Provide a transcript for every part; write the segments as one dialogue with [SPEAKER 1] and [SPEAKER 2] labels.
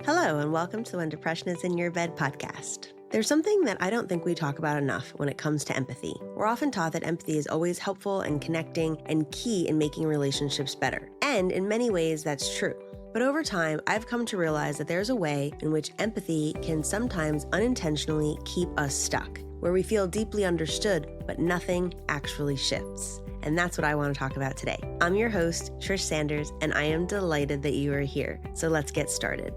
[SPEAKER 1] Hello, and welcome to When Depression is in Your Bed podcast. There's something that I don't think we talk about enough when it comes to empathy. We're often taught that empathy is always helpful and connecting and key in making relationships better. And in many ways, that's true. But over time, I've come to realize that there's a way in which empathy can sometimes unintentionally keep us stuck, where we feel deeply understood, but nothing actually shifts. And that's what I want to talk about today. I'm your host, Trish Sanders, and I am delighted that you are here. So let's get started.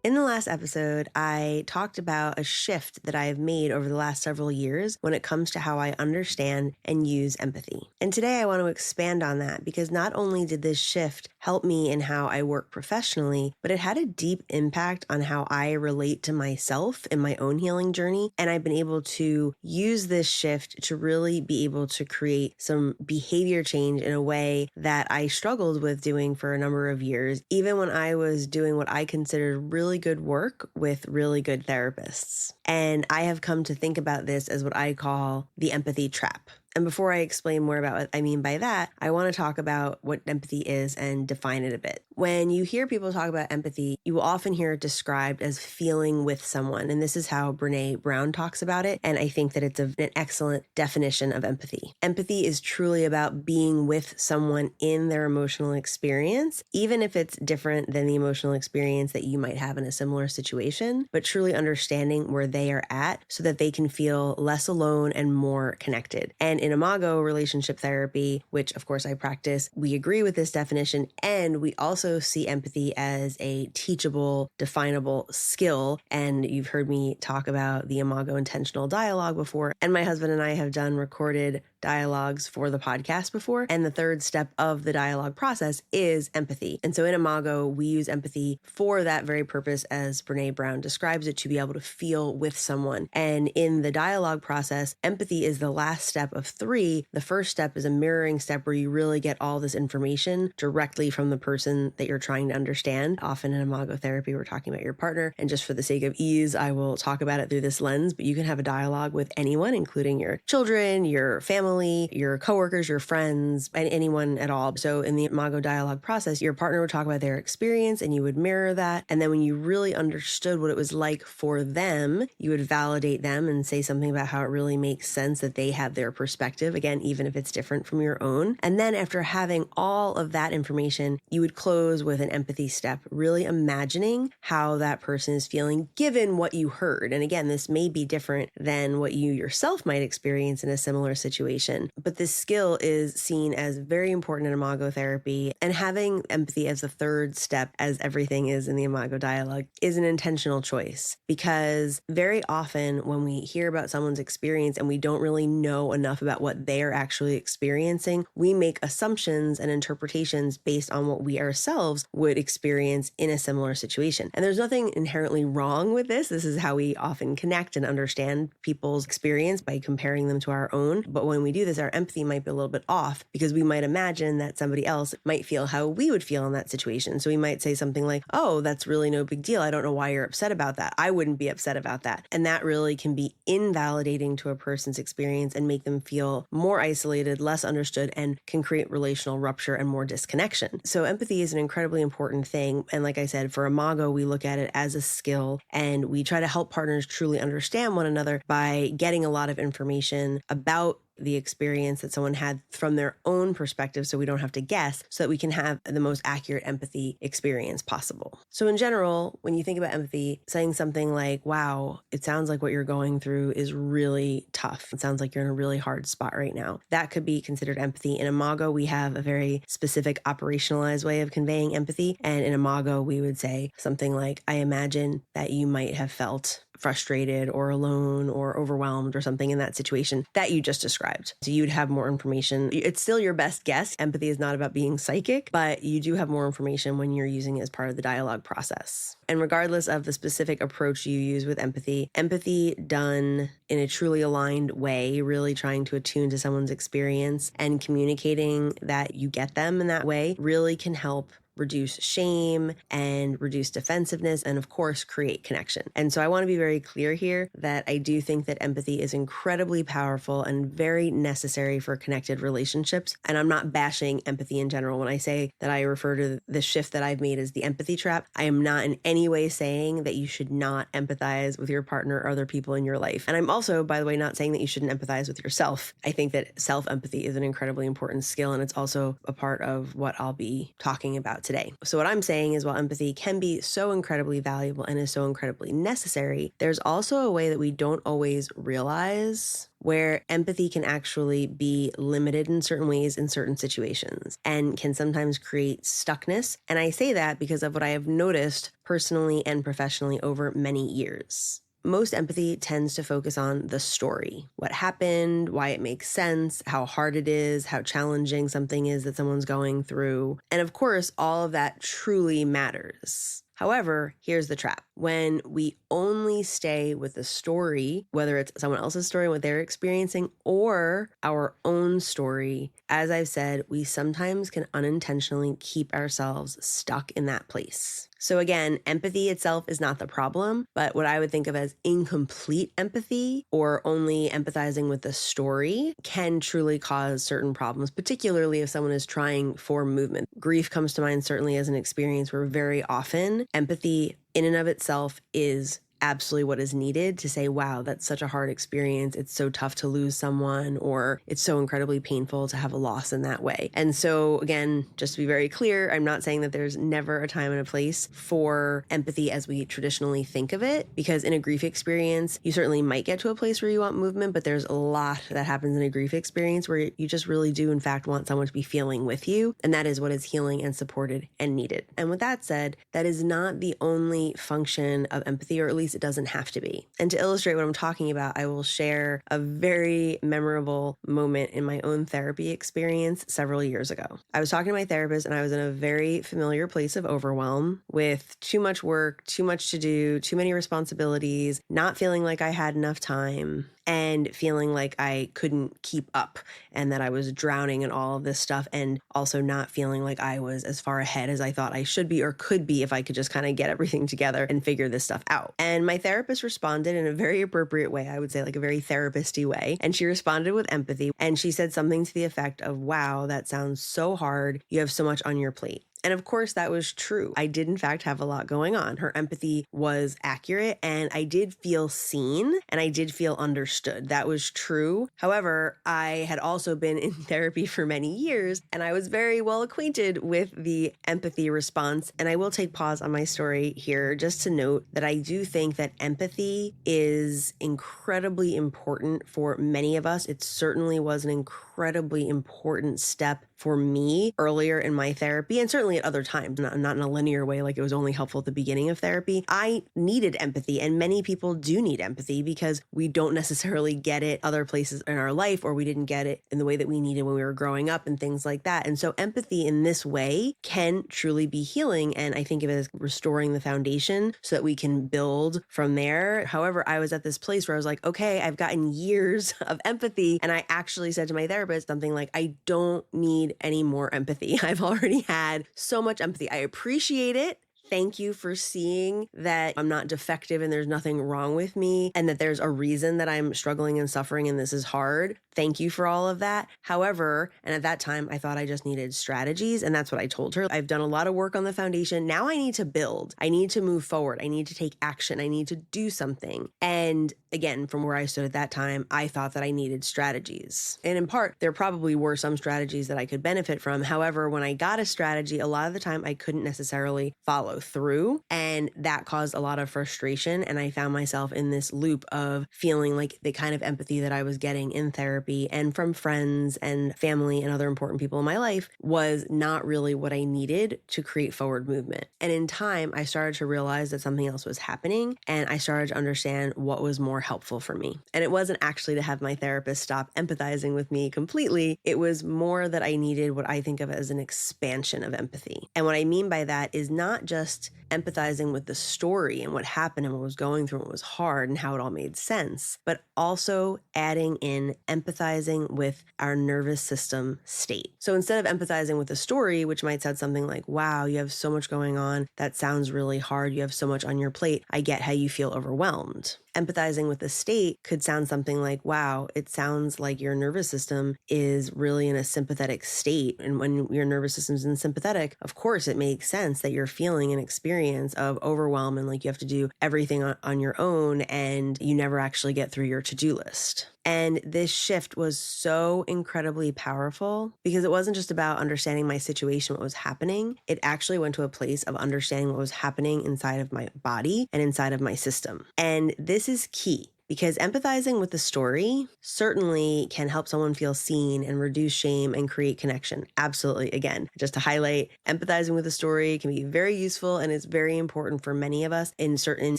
[SPEAKER 1] In the last episode, I talked about a shift that I have made over the last several years when it comes to how I understand and use empathy. And today I want to expand on that because not only did this shift help me in how I work professionally, but it had a deep impact on how I relate to myself in my own healing journey. And I've been able to use this shift to really be able to create some behavior change in a way that I struggled with doing for a number of years, even when I was doing what I considered really good work with really good therapists. And I have come to think about this as what I call the empathy trap. And before I explain more about what I mean by that, I want to talk about what empathy is and define it a bit. When you hear people talk about empathy, you will often hear it described as feeling with someone. And this is how Brené Brown talks about it. And I think that it's an excellent definition of empathy. Empathy is truly about being with someone in their emotional experience, even if it's different than the emotional experience that you might have in a similar situation, but truly understanding where they are at so that they can feel less alone and more connected. And in Imago relationship therapy, which of course I practice, we agree with this definition, and we also see empathy as a teachable, definable skill. And you've heard me talk about the Imago intentional dialogue before, and my husband and I have done recorded dialogues for the podcast before. And the third step of the dialogue process is empathy. And so in Imago, we use empathy for that very purpose, as Brené Brown describes it, to be able to feel with someone. And in the dialogue process, empathy is the last step of 3. The first step is a mirroring step where you really get all this information directly from the person that you're trying to understand. Often in Imago therapy, we're talking about your partner. And just for the sake of ease, I will talk about it through this lens, but you can have a dialogue with anyone, including your children, your family, your coworkers, your friends, and anyone at all. So in the Imago dialogue process, your partner would talk about their experience and you would mirror that. And then when you really understood what it was like for them, you would validate them and say something about how it really makes sense that they have their perspective, again, even if it's different from your own. And then after having all of that information, you would close with an empathy step, really imagining how that person is feeling given what you heard. And again, this may be different than what you yourself might experience in a similar situation. But this skill is seen as very important in Imago therapy, and having empathy as the third step, as everything is in the Imago dialogue, is an intentional choice. Because very often when we hear about someone's experience and we don't really know enough about what they're actually experiencing, we make assumptions and interpretations based on what we ourselves would experience in a similar situation. And there's nothing inherently wrong with this. This is how we often connect and understand people's experience, by comparing them to our own. But when we do this, our empathy might be a little bit off because we might imagine that somebody else might feel how we would feel in that situation. So we might say something like, oh, that's really no big deal. I don't know why you're upset about that. I wouldn't be upset about that. And that really can be invalidating to a person's experience and make them feel more isolated, less understood, and can create relational rupture and more disconnection. So empathy is an incredibly important thing. And like I said, for Imago, we look at it as a skill, and we try to help partners truly understand one another by getting a lot of information about the experience that someone had from their own perspective, so we don't have to guess, so that we can have the most accurate empathy experience possible. So in general, when you think about empathy, saying something like, wow, it sounds like what you're going through is really tough. It sounds like you're in a really hard spot right now. That could be considered empathy. In Imago, we have a very specific operationalized way of conveying empathy. And in Imago, we would say something like, I imagine that you might have felt frustrated or alone or overwhelmed or something in that situation that you just described. So you'd have more information. It's still your best guess. Empathy is not about being psychic, but you do have more information when you're using it as part of the dialogue process. And regardless of the specific approach you use with empathy, empathy done in a truly aligned way, really trying to attune to someone's experience and communicating that you get them in that way, really can help reduce shame and reduce defensiveness, and of course, create connection. And so I want to be very clear here that I do think that empathy is incredibly powerful and very necessary for connected relationships. And I'm not bashing empathy in general. When I say that I refer to the shift that I've made as the empathy trap, I am not in any way saying that you should not empathize with your partner or other people in your life. And I'm also, by the way, not saying that you shouldn't empathize with yourself. I think that self-empathy is an incredibly important skill, and it's also a part of what I'll be talking about today. So what I'm saying is, while empathy can be so incredibly valuable and is so incredibly necessary, there's also a way that we don't always realize where empathy can actually be limited in certain ways in certain situations and can sometimes create stuckness. And I say that because of what I have noticed personally and professionally over many years. Most empathy tends to focus on the story, what happened, why it makes sense, how hard it is, how challenging something is that someone's going through. And of course, all of that truly matters. However, here's the trap. When we only stay with the story, whether it's someone else's story, what they're experiencing, or our own story, as I've said, we sometimes can unintentionally keep ourselves stuck in that place. So again, empathy itself is not the problem, but what I would think of as incomplete empathy or only empathizing with the story can truly cause certain problems, particularly if someone is trying for movement. Grief comes to mind certainly as an experience where very often empathy in and of itself is absolutely what is needed to say, wow, that's such a hard experience. It's so tough to lose someone, or it's so incredibly painful to have a loss in that way. And so again, just to be very clear, I'm not saying that there's never a time and a place for empathy as we traditionally think of it, because in a grief experience, you certainly might get to a place where you want movement, but there's a lot that happens in a grief experience where you just really do, in fact, want someone to be feeling with you. And that is what is healing and supported and needed. And with that said, that is not the only function of empathy, or at least it doesn't have to be. And to illustrate what I'm talking about, I will share a very memorable moment in my own therapy experience several years ago. I was talking to my therapist, and I was in a very familiar place of overwhelm with too much work, too much to do, too many responsibilities, not feeling like I had enough time, and feeling like I couldn't keep up and that I was drowning in all of this stuff, and also not feeling like I was as far ahead as I thought I should be or could be if I could just kind of get everything together and figure this stuff out. And my therapist responded in a very appropriate way, I would say, like a very therapist-y way. And she responded with empathy, and she said something to the effect of, wow, that sounds so hard. You have so much on your plate. And of course, that was true. I did, in fact, have a lot going on. Her empathy was accurate, and I did feel seen, and I did feel understood. That was true. However, I had also been in therapy for many years, and I was very well acquainted with the empathy response. And I will take pause on my story here just to note that I do think that empathy is incredibly important for many of us. It certainly was an incredibly important step for me earlier in my therapy, and certainly at other times, not in a linear way, like it was only helpful at the beginning of therapy. I needed empathy, and many people do need empathy because we don't necessarily get it other places in our life, or we didn't get it in the way that we needed when we were growing up and things like that. And so empathy in this way can truly be healing, and I think of it as restoring the foundation so that we can build from there. However, I was at this place where I was like, okay, I've gotten years of empathy, and I actually said to my therapist something like, I don't need any more empathy. I've already had so much empathy. I appreciate it. Thank you for seeing that I'm not defective and there's nothing wrong with me, and that there's a reason that I'm struggling and suffering and this is hard. Thank you for all of that. However, and at that time, I thought I just needed strategies, and that's what I told her. I've done a lot of work on the foundation. Now I need to build. I need to move forward. I need to take action. I need to do something. And again, from where I stood at that time, I thought that I needed strategies. And in part, there probably were some strategies that I could benefit from. However, when I got a strategy, a lot of the time I couldn't necessarily follow through, and that caused a lot of frustration. And I found myself in this loop of feeling like the kind of empathy that I was getting in therapy and from friends and family and other important people in my life was not really what I needed to create forward movement. And in time, I started to realize that something else was happening, and I started to understand what was more helpful for me. And it wasn't actually to have my therapist stop empathizing with me completely. It was more that I needed what I think of as an expansion of empathy. And what I mean by that is not just just empathizing with the story and what happened and what was going through and what was hard and how it all made sense, but also adding in empathizing with our nervous system state. So instead of empathizing with the story, which might sound something like, wow, you have so much going on. That sounds really hard. You have so much on your plate. I get how you feel overwhelmed. Empathizing with the state could sound something like, wow, it sounds like your nervous system is really in a sympathetic state. And when your nervous system's in sympathetic, of course, it makes sense that you're feeling an experience of overwhelm and like you have to do everything on your own and you never actually get through your to-do list. And this shift was so incredibly powerful because it wasn't just about understanding my situation, what was happening. It actually went to a place of understanding what was happening inside of my body and inside of my system. And this is key. Because empathizing with the story certainly can help someone feel seen and reduce shame and create connection. Absolutely. Again, just to highlight, empathizing with the story can be very useful and it's very important for many of us in certain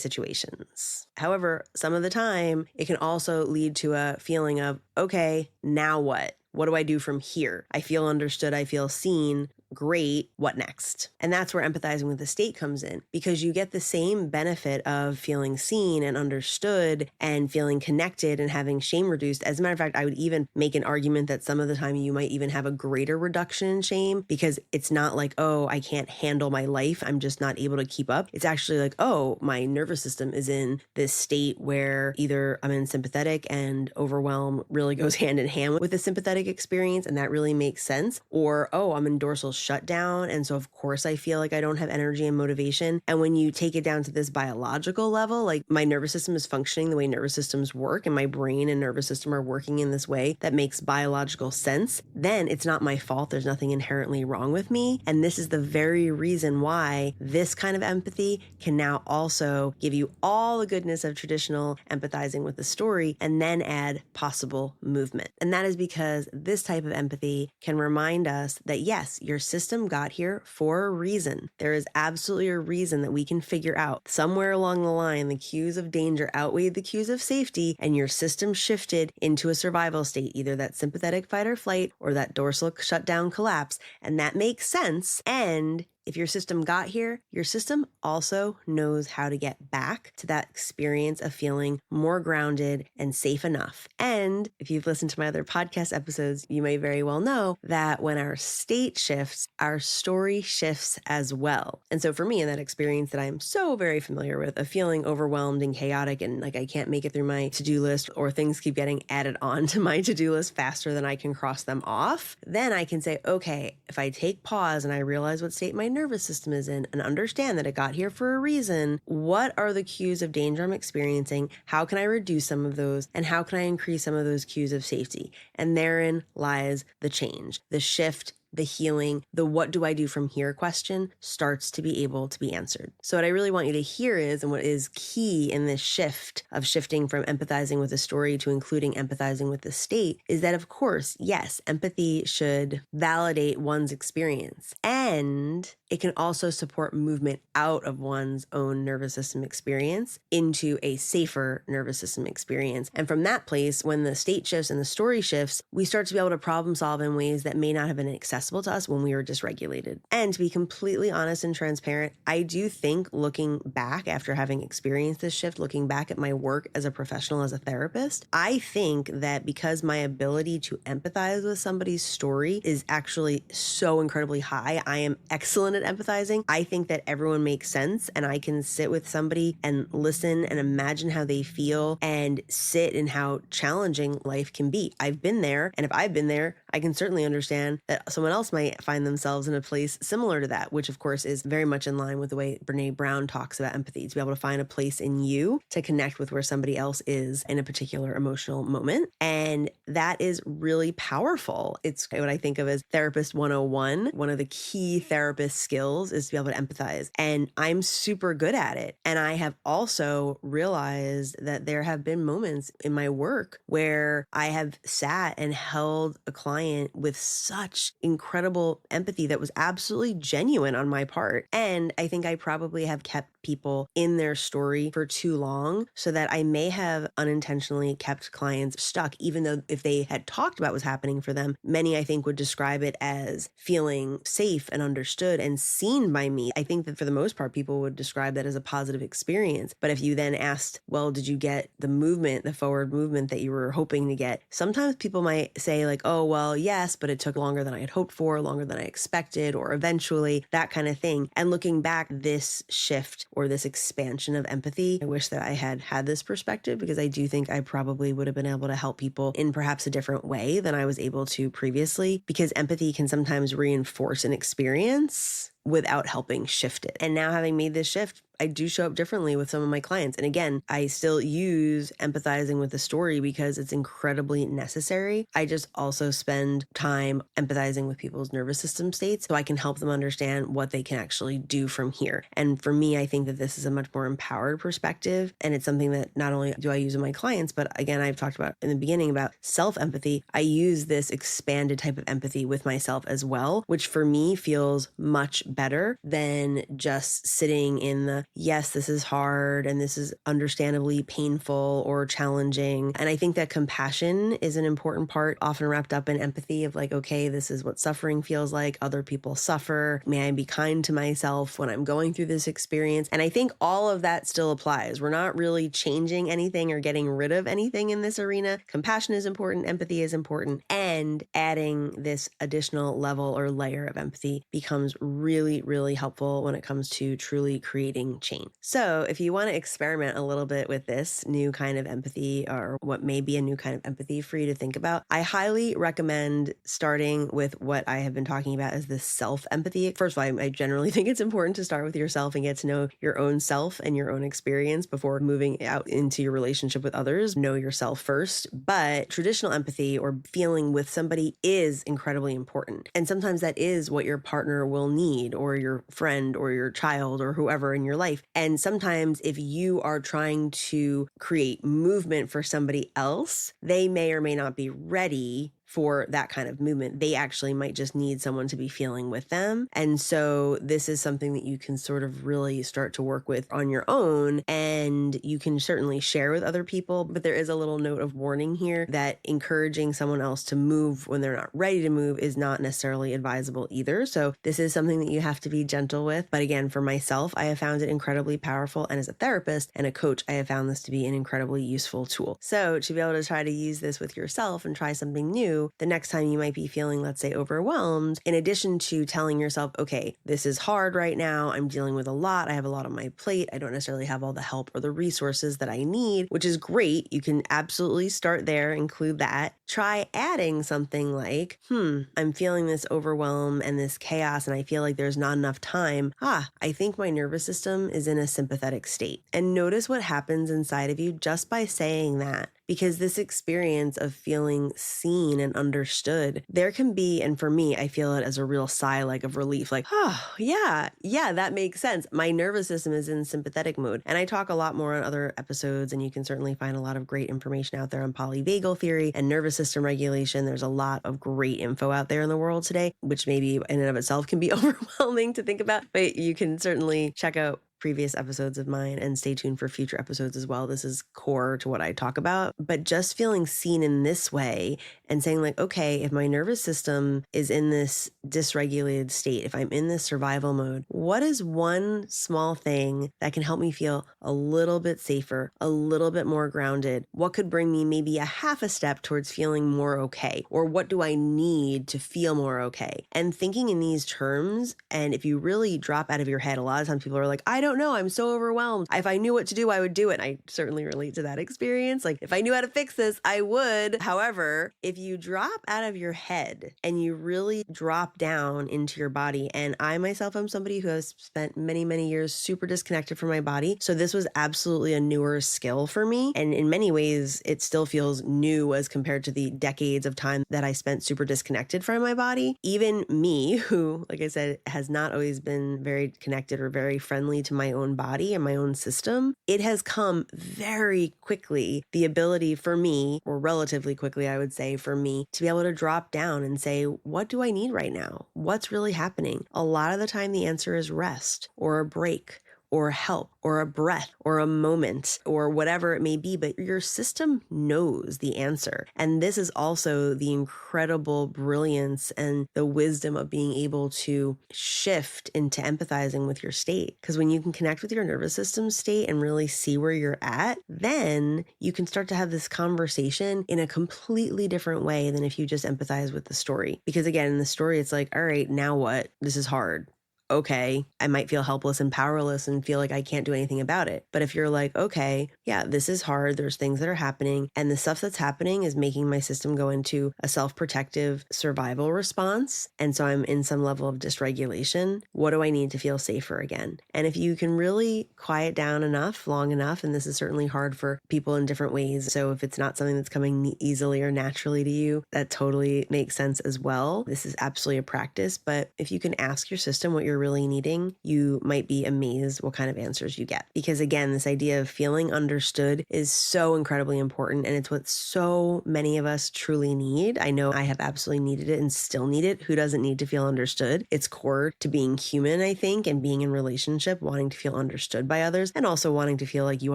[SPEAKER 1] situations. However, some of the time, it can also lead to a feeling of, okay, now what? What do I do from here? I feel understood. I feel seen. Great. What next? And that's where empathizing with the state comes in because you get the same benefit of feeling seen and understood and feeling connected and having shame reduced. As a matter of fact, I would even make an argument that some of the time you might even have a greater reduction in shame because it's not like, oh, I can't handle my life. I'm just not able to keep up. It's actually like, oh, my nervous system is in this state where either I'm in sympathetic and overwhelm really goes hand in hand with the sympathetic experience. And that really makes sense. Or, oh, I'm in dorsal shutdown. And so of course I feel like I don't have energy and motivation. And when you take it down to this biological level, like my nervous system is functioning the way nervous systems work and my brain and nervous system are working in this way that makes biological sense, then it's not my fault. There's nothing inherently wrong with me. And this is the very reason why this kind of empathy can now also give you all the goodness of traditional empathizing with the story and then add possible movement. And that is because this type of empathy can remind us that yes, your system got here for a reason. There is absolutely a reason that we can figure out. Somewhere along the line, the cues of danger outweighed the cues of safety, and your system shifted into a survival state, either that sympathetic fight or flight or that dorsal shutdown collapse. And that makes sense. And if your system got here, your system also knows how to get back to that experience of feeling more grounded and safe enough. And if you've listened to my other podcast episodes, you may very well know that when our state shifts, our story shifts as well. And so for me, in that experience that I'm so very familiar with of feeling overwhelmed and chaotic and like I can't make it through my to-do list or things keep getting added on to my to-do list faster than I can cross them off, then I can say, okay, if I take pause and I realize what state my nervous system is in and understand that it got here for a reason, what are the cues of danger I'm experiencing? How can I reduce some of those? And how can I increase some of those cues of safety? And therein lies the change, the shift, the healing, the what do I do from here question starts to be able to be answered. So what I really want you to hear is, and what is key in this shift of shifting from empathizing with the story to including empathizing with the state, is that of course, yes, empathy should validate one's experience and it can also support movement out of one's own nervous system experience into a safer nervous system experience. And from that place, when the state shifts and the story shifts, we start to be able to problem solve in ways that may not have been accessible to us when we were dysregulated. And to be completely honest and transparent, I do think looking back after having experienced this shift, looking back at my work as a professional, as a therapist, I think that because my ability to empathize with somebody's story is actually so incredibly high, I am excellent at empathizing. I think that everyone makes sense and I can sit with somebody and listen and imagine how they feel and sit in how challenging life can be. I've been there, and if I've been there, I can certainly understand that someone else might find themselves in a place similar to that, which of course is very much in line with the way Brene Brown talks about empathy, to be able to find a place in you to connect with where somebody else is in a particular emotional moment. And that is really powerful. It's what I think of as therapist 101. One of the key therapist skills is to be able to empathize. And I'm super good at it. And I have also realized that there have been moments in my work where I have sat and held a client with such incredible empathy that was absolutely genuine on my part. And I think I probably have kept people in their story for too long so that I may have unintentionally kept clients stuck, even though if they had talked about what's happening for them, many I think would describe it as feeling safe and understood and been seen by me. I think that for the most part, people would describe that as a positive experience. But if you then asked, well, did you get the movement, the forward movement that you were hoping to get? Sometimes people might say like, oh, well, yes, but it took longer than I had hoped for, longer than I expected, or eventually, that kind of thing. And looking back, this shift or this expansion of empathy, I wish that I had had this perspective, because I do think I probably would have been able to help people in perhaps a different way than I was able to previously, because empathy can sometimes reinforce an experience without helping shift it. And now, having made this shift, I do show up differently with some of my clients. And again, I still use empathizing with the story because it's incredibly necessary. I just also spend time empathizing with people's nervous system states so I can help them understand what they can actually do from here. And for me, I think that this is a much more empowered perspective. And it's something that not only do I use in my clients, but again, I've talked about in the beginning about self-empathy. I use this expanded type of empathy with myself as well, which for me feels much better than just sitting in the, yes, this is hard and this is understandably painful or challenging. And I think that compassion is an important part, often wrapped up in empathy of like, okay, this is what suffering feels like. Other people suffer. May I be kind to myself when I'm going through this experience? And I think all of that still applies. We're not really changing anything or getting rid of anything in this arena. Compassion is important. Empathy is important. And adding this additional level or layer of empathy becomes really, really helpful when it comes to truly creating change. So if you want to experiment a little bit with this new kind of empathy, or what may be a new kind of empathy for you to think about, I highly recommend starting with what I have been talking about as this self-empathy. First of all, I generally think it's important to start with yourself and get to know your own self and your own experience before moving out into your relationship with others. Know yourself first. But traditional empathy or feeling with somebody is incredibly important. And sometimes that is what your partner will need, or your friend or your child or whoever in your life. And sometimes if you are trying to create movement for somebody else, they may or may not be ready for that kind of movement. They actually might just need someone to be feeling with them. And so this is something that you can sort of really start to work with on your own, and you can certainly share with other people. But there is a little note of warning here that encouraging someone else to move when they're not ready to move is not necessarily advisable either. So this is something that you have to be gentle with. But again, for myself, I have found it incredibly powerful. And as a therapist and a coach, I have found this to be an incredibly useful tool. So to be able to try to use this with yourself and try something new the next time you might be feeling, let's say, overwhelmed, in addition to telling yourself, okay, this is hard right now. I'm dealing with a lot. I have a lot on my plate. I don't necessarily have all the help or the resources that I need, which is great. You can absolutely start there, include that. Try adding something like, I'm feeling this overwhelm and this chaos, and I feel like there's not enough time. I think my nervous system is in a sympathetic state. And notice what happens inside of you just by saying that. Because this experience of feeling seen and understood, there can be, and for me, I feel it as a real sigh, like of relief, like, oh, yeah, that makes sense. My nervous system is in sympathetic mode. And I talk a lot more on other episodes, and you can certainly find a lot of great information out there on polyvagal theory and nervous system regulation. There's a lot of great info out there in the world today, which maybe in and of itself can be overwhelming to think about, but you can certainly check out previous episodes of mine and stay tuned for future episodes as well. This is core to what I talk about, but just feeling seen in this way and saying like, okay, if my nervous system is in this dysregulated state, if I'm in this survival mode, what is one small thing that can help me feel a little bit safer, a little bit more grounded? What could bring me maybe a half a step towards feeling more okay? Or what do I need to feel more okay? And thinking in these terms, and if you really drop out of your head, a lot of times people are like, I don't know, I'm so overwhelmed. If I knew what to do, I would do it. And I certainly relate to that experience. Like if I knew how to fix this, I would. However, if you drop out of your head and you really drop down into your body, and I myself am somebody who has spent many, many years super disconnected from my body. So this was absolutely a newer skill for me. And in many ways, it still feels new as compared to the decades of time that I spent super disconnected from my body. Even me, who, like I said, has not always been very connected or very friendly to my own body and my own system, it has come very quickly, the ability for me, or relatively quickly, I would say for me, to be able to drop down and say, what do I need right now? What's really happening? A lot of the time, the answer is rest or a break or help or a breath or a moment or whatever it may be, but your system knows the answer. And this is also the incredible brilliance and the wisdom of being able to shift into empathizing with your state. Because when you can connect with your nervous system state and really see where you're at, then you can start to have this conversation in a completely different way than if you just empathize with the story. Because again, in the story, it's like, all right, now what? This is hard. Okay, I might feel helpless and powerless and feel like I can't do anything about it. But if you're like, okay, yeah, this is hard. There's things that are happening. And the stuff that's happening is making my system go into a self-protective survival response. And so I'm in some level of dysregulation. What do I need to feel safer again? And if you can really quiet down enough, long enough, and this is certainly hard for people in different ways. So if it's not something that's coming easily or naturally to you, that totally makes sense as well. This is absolutely a practice. But if you can ask your system what you're really needing, you might be amazed what kind of answers you get. Because again, this idea of feeling understood is so incredibly important, and it's what so many of us truly need. I know I have absolutely needed it and still need it. Who doesn't need to feel understood? It's core to being human, I think, and being in relationship, wanting to feel understood by others, and also wanting to feel like you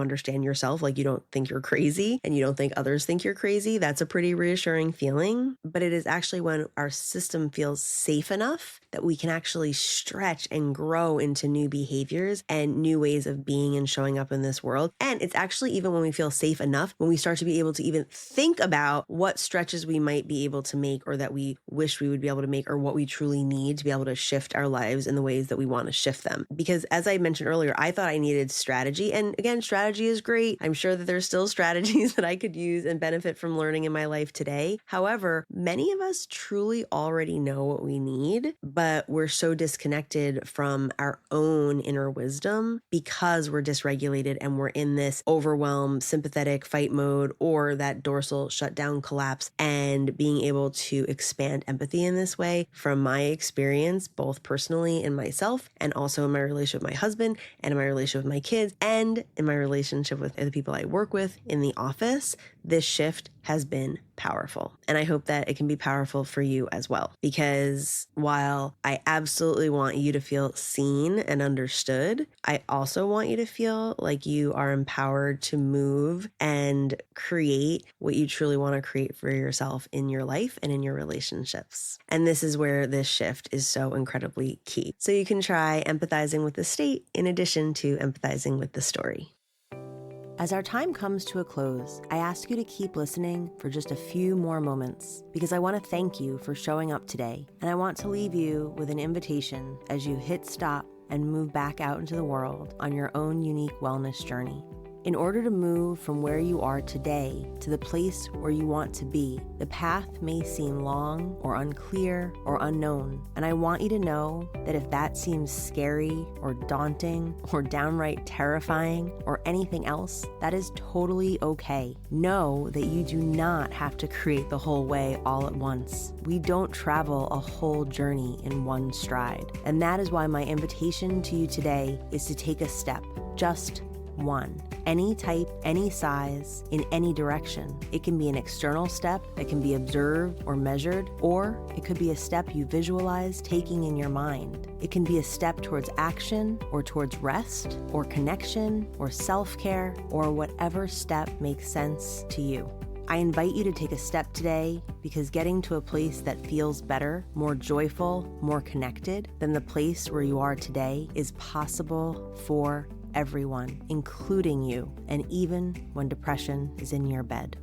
[SPEAKER 1] understand yourself, like you don't think you're crazy and you don't think others think you're crazy. That's a pretty reassuring feeling. But it is actually when our system feels safe enough that we can actually stretch and grow into new behaviors and new ways of being and showing up in this world. And it's actually even when we feel safe enough, when we start to be able to even think about what stretches we might be able to make, or that we wish we would be able to make, or what we truly need to be able to shift our lives in the ways that we want to shift them. Because as I mentioned earlier, I thought I needed strategy. And again, strategy is great. I'm sure that there's still strategies that I could use and benefit from learning in my life today. However, many of us truly already know what we need, but we're so disconnected from our own inner wisdom because we're dysregulated and we're in this overwhelmed sympathetic fight mode, or that dorsal shutdown collapse. And being able to expand empathy in this way, from my experience, both personally in myself and also in my relationship with my husband and in my relationship with my kids and in my relationship with the people I work with in the office, this shift has been powerful. And I hope that it can be powerful for you as well. Because while I absolutely want you to feel seen and understood, I also want you to feel like you are empowered to move and create what you truly want to create for yourself in your life and in your relationships. And this is where this shift is so incredibly key. So you can try empathizing with the state in addition to empathizing with the story. As our time comes to a close, I ask you to keep listening for just a few more moments, because I want to thank you for showing up today, and I want to leave you with an invitation as you hit stop and move back out into the world on your own unique wellness journey. In order to move from where you are today to the place where you want to be, the path may seem long or unclear or unknown. And I want you to know that if that seems scary or daunting or downright terrifying or anything else, that is totally okay. Know that you do not have to create the whole way all at once. We don't travel a whole journey in one stride. And that is why my invitation to you today is to take a step, just one. Any type, any size, in any direction. It can be an external step that can be observed or measured, or it could be a step you visualize taking in your mind. It can be a step towards action, or towards rest, or connection, or self-care, or whatever step makes sense to you. I invite you to take a step today, because getting to a place that feels better, more joyful, more connected than the place where you are today is possible for everyone, including you, and even when depression is in your bed.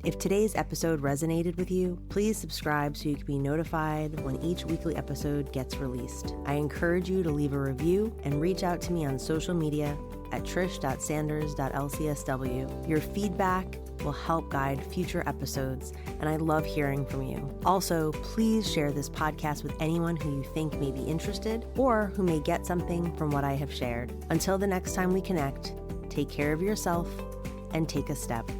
[SPEAKER 1] If today's episode resonated with you, please subscribe so you can be notified when each weekly episode gets released. I encourage you to leave a review and reach out to me on social media at trish.sanders.lcsw. Your feedback will help guide future episodes, and I love hearing from you. Also, please share this podcast with anyone who you think may be interested or who may get something from what I have shared. Until the next time we connect, take care of yourself and take a step.